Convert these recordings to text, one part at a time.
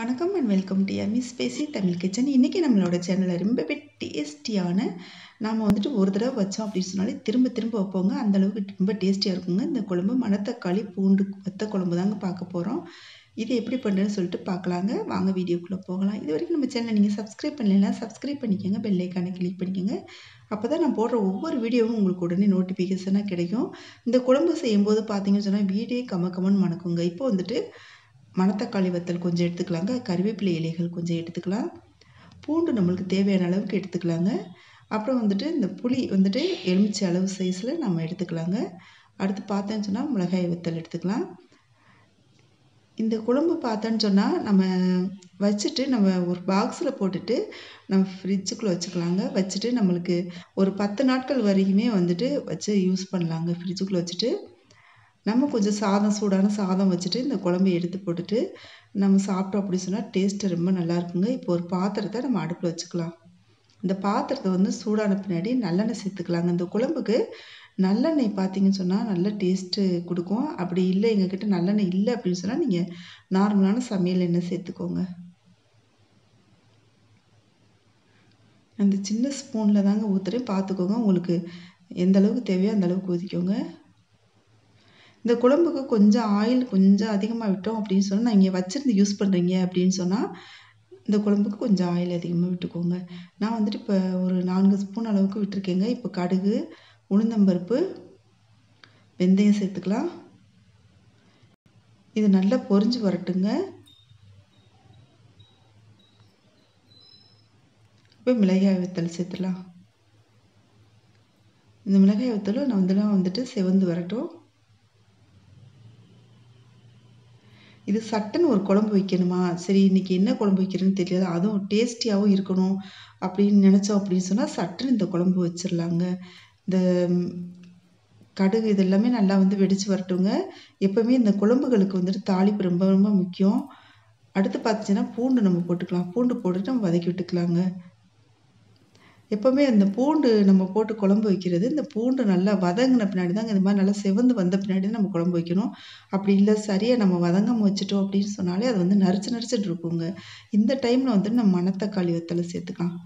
வணக்கம் and welcome to miss Spacey Tamil kitchen. இன்றைக்கி நம்மளோட சேனலில் ரொம்பவே டேஸ்டியான நாம் ஒரு தடவை வச்சோம் அப்படின்னு சொன்னாலே திரும்ப திரும்ப வைப்போங்க. அந்தளவுக்கு ரொம்ப டேஸ்டியாக இருக்குங்க. இந்த குழம்பு மணத்தக்காளி பூண்டு வத்த குழம்பு தாங்க பார்க்க போகிறோம். இது எப்படி பண்ணுறதுன்னு சொல்லிட்டு பார்க்கலாங்க. வாங்க வீடியோக்குள்ளே போகலாம். இது வரைக்கும் நம்ம சேனலை நீங்கள் சப்ஸ்கிரைப் பண்ணலைன்னா சப்ஸ்கிரைப் பண்ணிக்கோங்க, பெல் ஐக்கானை கிளிக் பண்ணிக்கோங்க. அப்போ தான் நான் போடுற ஒவ்வொரு வீடியோவும் உங்களுக்கு உடனே நோட்டிஃபிகேஷனாக கிடைக்கும். இந்த குழம்பு செய்யும்போது பார்த்தீங்கன்னு சொன்னால் வீடே கமக்கமன்னு மணக்குங்க. இப்போ மணத்தக்காளி வத்தல் கொஞ்சம் எடுத்துக்கலாங்க. கறிவேப்பிலை இலைகள் கொஞ்சம் எடுத்துக்கலாம். பூண்டு நம்மளுக்கு தேவையான அளவுக்கு எடுத்துக்கலாங்க. அப்புறம் இந்த புளி எலுமிச்சை அளவு சைஸில் நம்ம எடுத்துக்கலாங்க. அடுத்து பார்த்தேன்னு சொன்னால் மிளகாய் வத்தல் எடுத்துக்கலாம். இந்த குழம்பு பார்த்தேன்னு சொன்னால் நம்ம வச்சுட்டு நம்ம ஒரு பாக்ஸில் போட்டுட்டு நம்ம ஃப்ரிட்ஜுக்குள்ளே வச்சுக்கலாங்க. வச்சுட்டு நம்மளுக்கு ஒரு 10 நாட்கள் வரைக்குமே வச்சு யூஸ் பண்ணலாங்க. ஃப்ரிட்ஜுக்குள்ளே வச்சுட்டு நம்ம கொஞ்சம் சூடான சாதம் வச்சுட்டு இந்த குழம்பு எடுத்து போட்டுட்டு நம்ம சாப்பிட்டோம் அப்படி சொன்னால் டேஸ்ட்டு ரொம்ப நல்லா இருக்குங்க. இப்போ ஒரு பாத்திரத்தை நம்ம அடுப்பில் வச்சுக்கலாம். இந்த பாத்திரத்தை சூடான பின்னாடி நல்லெண்ணெய் சேர்த்துக்கலாங்க. இந்த குழம்புக்கு நல்லெண்ணெய் பார்த்தீங்கன்னு சொன்னால் நல்ல டேஸ்ட்டு கொடுக்கும். அப்படி இல்லை எங்ககிட்ட நல்லெண்ணெய் இல்லை அப்படின்னு சொன்னால் நீங்கள் நார்மலான சமையல் எண்ணெய் சேர்த்துக்கோங்க. அந்த சின்ன ஸ்பூனில் தாங்க ஊற்றுறேன், பார்த்துக்கோங்க. உங்களுக்கு எந்த அளவுக்கு தேவையோ அந்த அளவுக்கு ஊற்றிக்கோங்க. இந்த குழம்புக்கு கொஞ்சம் ஆயில் கொஞ்சம் அதிகமாக விட்டோம் அப்படின்னு சொன்னால், நான் இங்கே வச்சுருந்து யூஸ் பண்ணுறீங்க அப்படின்னு சொன்னால் இந்த குழம்புக்கு கொஞ்சம் ஆயில் அதிகமாக விட்டுக்கோங்க. நான் இப்போ ஒரு 4 ஸ்பூன் அளவுக்கு விட்டுருக்கேங்க. இப்போ கடுகு, உளுந்தம்பருப்பு, வெந்தயம் சேர்த்துக்கலாம். இது நல்லா பொரிஞ்சு வரட்டுங்க. இப்போ மிளகாய் வத்தல் சேர்த்துலாம். இந்த மிளகாய் வத்தலும் நான் செவந்து வரட்டும். இது சட்டுன்னு ஒரு குழம்பு வைக்கணுமா, சரி இன்றைக்கி என்ன குழம்பு வைக்கிறேன்னு தெரியல, அதுவும் டேஸ்டியாகவும் இருக்கணும் அப்படின்னு நினச்சோம் அப்படின்னு சொன்னால் சட்டுன்னு இந்த குழம்பு வச்சிடலாங்க. இந்த கடுகு இதெல்லாமே நல்லா வெடித்து வரட்டுங்க. எப்போவுமே இந்த குழம்புகளுக்கு தாளிப்பு ரொம்ப ரொம்ப முக்கியம். அடுத்து பார்த்துச்சின்னா பூண்டு நம்ம போட்டுக்கலாம். பூண்டு போட்டுட்டு நம்ம வதக்கி விட்டுக்கலாங்க. எப்போவுமே அந்த பூண்டு நம்ம போட்டு குழம்பு வைக்கிறது, இந்த பூண்டு நல்லா வதங்கின பின்னாடி தாங்க இது மாதிரி நல்லா செவந்து வந்த பின்னாடி தான் நம்ம குழம்பு வைக்கணும். அப்படி இல்லை சரியாக நம்ம வதங்காமல் வச்சுட்டோம் அப்படின்னு சொன்னாலே அது நரிச்சுட்டு இருக்குங்க. இந்த டைமில் நம்ம மணத்தக்காளி வத்தலை சேர்த்துக்கலாம்.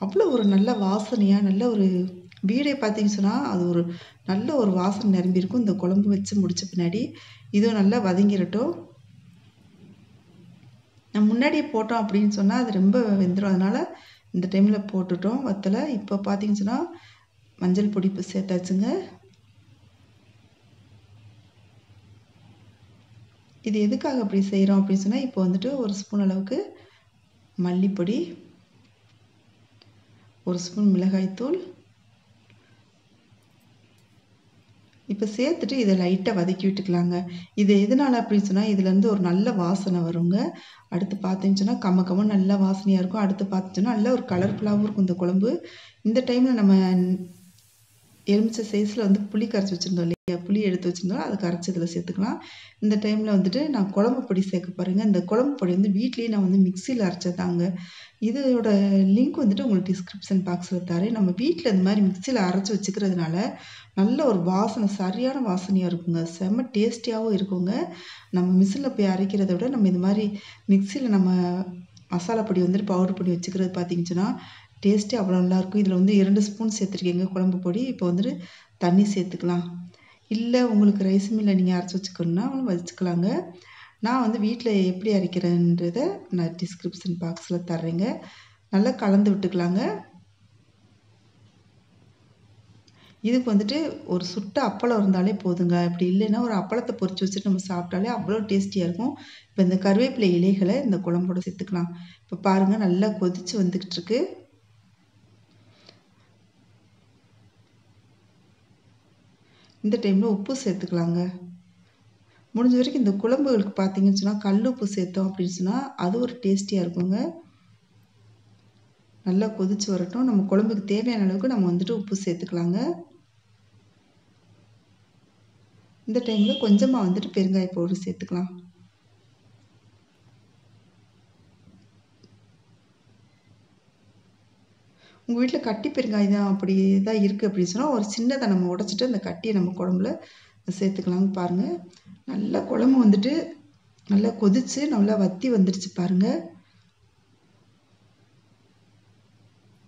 அவ்வளோ ஒரு நல்ல வாசனையாக நல்ல ஒரு வீடே பார்த்தீங்கன்னு சொன்னால் அது ஒரு நல்ல ஒரு வாசனை நிரம்பியிருக்கும். இந்த குழம்பு வச்சு முடித்த பின்னாடி இதுவும் நல்லா வதங்கிடட்டும். நம்ம முன்னாடியே போட்டோம் அப்படின்னு சொன்னால் அது ரொம்ப வெந்துடும். அதனால் இந்த டைமில் போட்டுட்டோம் வத்தலை. இப்போ பார்த்தீங்கன்னு சொன்னால் மஞ்சள் பொடி சேர்த்தாச்சுங்க. இது எதுக்காக அப்படி செய்கிறோம் அப்படின்னு சொன்னால் இப்போ ஒரு ஸ்பூன் அளவுக்கு மல்லிப்பொடி, ஒரு ஸ்பூன் மிளகாய்த்தூள் இப்போ சேர்த்துட்டு இதை லைட்டாக வதக்கி விட்டுக்கலாங்க. இது எதனால் அப்படின்னு சொன்னால் இதுலேருந்து ஒரு நல்ல வாசனை வருங்க. அடுத்து பார்த்தீங்கன்னு சொன்னால் கம்ம நல்ல வாசனையாக இருக்கும். அடுத்து பார்த்துச்சோன்னா நல்ல ஒரு கலர்ஃபுல்லாகவும் இருக்கும் இந்த குழம்பு. இந்த டைமில் நம்ம எலுமிச்சை சைஸில் புளி கரைச்சி வச்சுருந்தோம் இல்லையா, புளி எடுத்து வச்சுருந்தோம், அது கரைச்சி இதில் சேர்த்துக்கலாம். இந்த டைமில் நான் குழம்பு பொடி சேர்க்க பாருங்க. இந்த குழம்பு பொடி வீட்லேயே நான் மிக்சியில் அரைச்சதாங்க. இதோட லிங்க் உங்களுக்கு டிஸ்கிரிப்ஷன் பாக்ஸில் தரேன். நம்ம வீட்டில் இந்த மாதிரி மிக்சியில் அரைச்சி வச்சுக்கிறதுனால நல்ல ஒரு வாசனை, சரியான வாசனையாக இருக்குங்க. செம்ம டேஸ்டியாகவும் இருக்குங்க. நம்ம மிக்சியில் போய் அரைக்கிறத விட நம்ம இது மாதிரி மிக்சியில் நம்ம மசாலா பொடி பவுடர் பொடி வச்சுக்கிறது பார்த்தீங்கன்னா டேஸ்ட்டே அவ்வளோ நல்லாயிருக்கும். இதில் 2 ஸ்பூன் சேர்த்துருக்கீங்க குழம்பு பொடி. இப்போ தண்ணி சேர்த்துக்கலாம். இல்லை உங்களுக்கு ரைஸ் மில்லில் நீங்கள் அரைச்சி வச்சுக்கணுன்னா வச்சுக்கலாங்க. நான் வீட்டில் எப்படி அரைக்கிறேன்றதை நான் டிஸ்கிரிப்ஷன் பாக்ஸில் தர்றேங்க. நல்லா கலந்து விட்டுக்கலாங்க. இதுக்கு ஒரு சுட்ட அப்பளம் இருந்தாலே போதுங்க. அப்படி இல்லைன்னா ஒரு அப்பளத்தை பொரிச்சு வச்சுட்டு நம்ம சாப்பிட்டாலே அவ்வளோ டேஸ்டியாக இருக்கும். இப்போ இந்த கருவேப்பிலை இலைகளை இந்த குழம்போட சேர்த்துக்கலாம். இப்போ பாருங்கள் நல்லா கொதித்து வந்துக்கிட்டு இருக்கு. இந்த டைமில் உப்பு சேர்த்துக்கலாங்க. முடிஞ்ச வரைக்கும் இந்த குழம்புகளுக்கு பார்த்தீங்கன்னு சொன்னால் கல் உப்பு சேர்த்தோம் அப்படின்னு சொன்னால் அது ஒரு டேஸ்டியாக இருக்குங்க. நல்லா கொதித்து வரட்டும். நம்ம குழம்புக்கு தேவையான அளவுக்கு நம்ம உப்பு சேர்த்துக்கலாங்க. இந்த டைமில் கொஞ்சமாக பெருங்காய பவுடர் சேர்த்துக்கலாம். உங்கள் வீட்டில் கட்டி பெருங்காயம் அப்படி தான் இருக்குது அப்படின்னு சொன்னால் ஒரு சின்னதை நம்ம உடச்சிட்டு அந்த கட்டியை நம்ம குழம்புல சேர்த்துக்கலாங்க. பாருங்கள் நல்லா குழம்பு நல்லா கொதிச்சு நல்லா வத்தி வந்துருச்சு பாருங்கள்.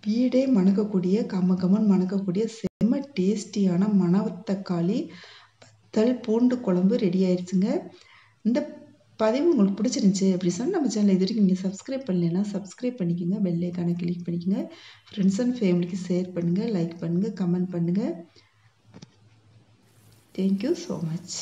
வீடே மணக்கக்கூடிய கம்மன் மணக்கக்கூடிய செம்ம டேஸ்டியான மணத்தக்காளி வத்தல் பூண்டு குழம்பு ரெடி ஆயிடுச்சுங்க. இந்த பதிவு உங்களுக்கு பிடிச்சிருந்துச்சி அப்படி சொன்னால் நம்ம சேனல் இது வரைக்கும் நீங்கள் சப்ஸ்கிரைப் பண்ணலைன்னா சப்ஸ்கிரைப் பண்ணிக்கோங்க, பெல் ஐக்கானை கிளிக் பண்ணிக்கோங்க, ஃப்ரெண்ட்ஸ் அண்ட் ஃபேமிலிக்கு ஷேர் பண்ணுங்கள், லைக் பண்ணுங்கள், கமெண்ட் பண்ணுங்கள். Thank you so much.